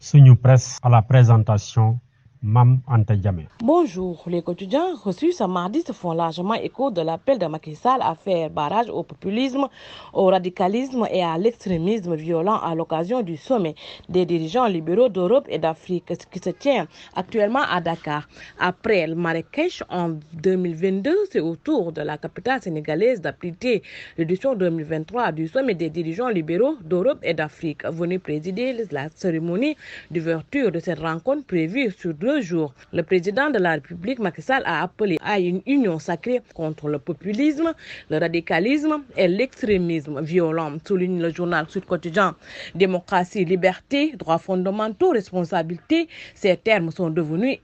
Suñu Presse à la présentation, Mam Anta Diamé. Bonjour, les quotidiens reçus ce mardi se font largement écho de l'appel de Macky Sall à faire barrage au populisme, au radicalisme et à l'extrémisme violent à l'occasion du sommet des dirigeants libéraux d'Europe et d'Afrique qui se tient actuellement à Dakar. Après le Marrakech en 2022, c'est au tour de la capitale sénégalaise d'appliquer l'édition 2023 du sommet des dirigeants libéraux d'Europe et d'Afrique, venu présider la cérémonie d'ouverture de cette rencontre prévue sur 2 jours. Le président de la République, Macky Sall, a appelé à une union sacrée contre le populisme, le radicalisme et l'extrémisme violent, souligne le journal Sud Quotidien. Démocratie, liberté, droits fondamentaux, responsabilité, ces termes sont devenus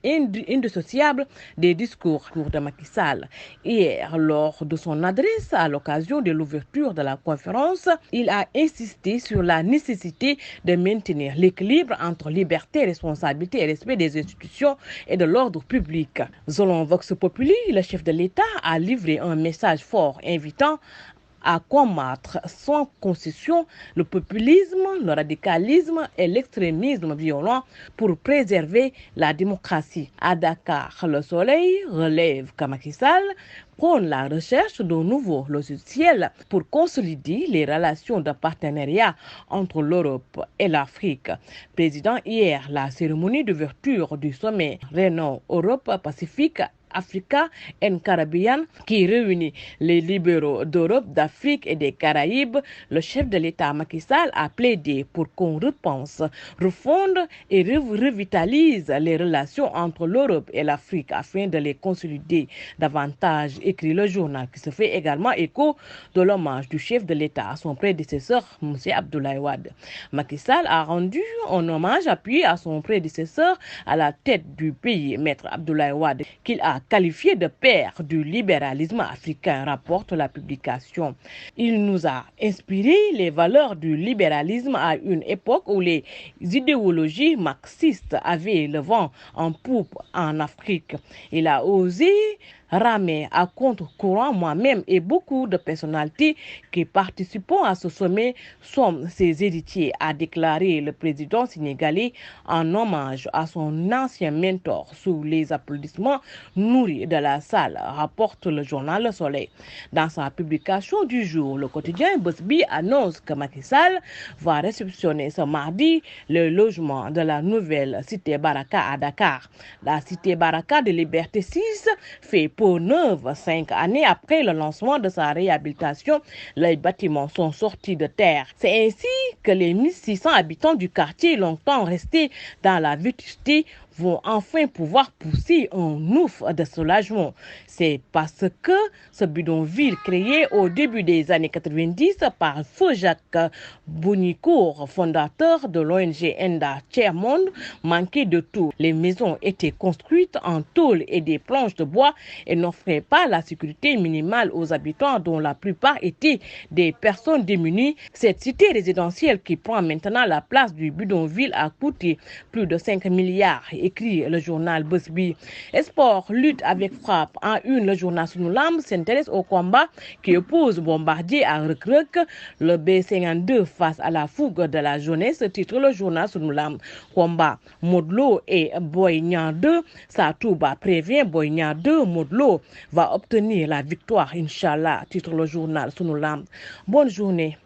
indissociables des discours de Macky Sall. Hier, lors de son adresse à l'occasion de l'ouverture de la conférence, il a insisté sur la nécessité de maintenir l'équilibre entre liberté, responsabilité et respect des institutions et de l'ordre public. Selon Vox Populi, le chef de l'État a livré un message fort invitant à combattre sans concession le populisme, le radicalisme et l'extrémisme violent pour préserver la démocratie. À Dakar, Le Soleil relève que Macky Sall prône la recherche d'un nouveau logiciel pour consolider les relations de partenariat entre l'Europe et l'Afrique. Président hier, la cérémonie d'ouverture du sommet Réunion Europe-Pacifique Africa and Caribbean qui réunit les libéraux d'Europe, d'Afrique et des Caraïbes, le chef de l'État Macky Sall a plaidé pour qu'on repense, refonde et revitalise les relations entre l'Europe et l'Afrique afin de les consolider davantage, écrit le journal qui se fait également écho de l'hommage du chef de l'État à son prédécesseur, M. Abdoulaye Wade. Macky Sall a rendu un hommage appuyé à son prédécesseur à la tête du pays, Maître Abdoulaye Wade, qu'il a qualifié de père du libéralisme africain, rapporte la publication. Il nous a inspiré les valeurs du libéralisme à une époque où les idéologies marxistes avaient le vent en poupe en Afrique. Il a osé ramer à contre-courant. Moi-même et beaucoup de personnalités qui participent à ce sommet sommes ses héritiers, a déclaré le président sénégalais en hommage à son ancien mentor sous les applaudissements nourris de la salle, rapporte le journal Le Soleil. Dans sa publication du jour, le quotidien Bosby annonce que Macky Sall va réceptionner ce mardi le logement de la nouvelle cité Baraka à Dakar. La cité Baraka de Liberté 6 fait peau neuve 5 années après le lancement de sa réhabilitation. Les bâtiments sont sortis de terre. C'est ainsi que les 1600 habitants du quartier, longtemps restés dans la vétusté, vont enfin pouvoir pousser un ouf de soulagement. C'est parce que ce bidonville créé au début des années 90 par Feu Jacques Bounicourt, fondateur de l'ONG Enda Tiers-Monde, manquait de tout. Les maisons étaient construites en tôle et des planches de bois et n'offraient pas la sécurité minimale aux habitants dont la plupart étaient des personnes démunies. Cette cité résidentielle qui prend maintenant la place du bidonville a coûté plus de 5 milliards, écrit le journal Bosby. Sport, lutte avec frappe. En une, le journal Sunulam s'intéresse au combat qui oppose Bombardier à Rekrek, le B52 face à la fougue de la jeunesse, titre le journal Sunulam. Combat Modlo et Boy Niang 2, Satouba prévient Boy Niang 2, Modlo va obtenir la victoire, Inch'Allah, titre le journal Sunulam. Bonne journée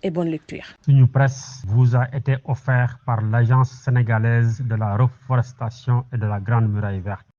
et bonne lecture. Suñu Presse vous a été offert par l'Agence sénégalaise de la reforestation et de la Grande Muraille Verte.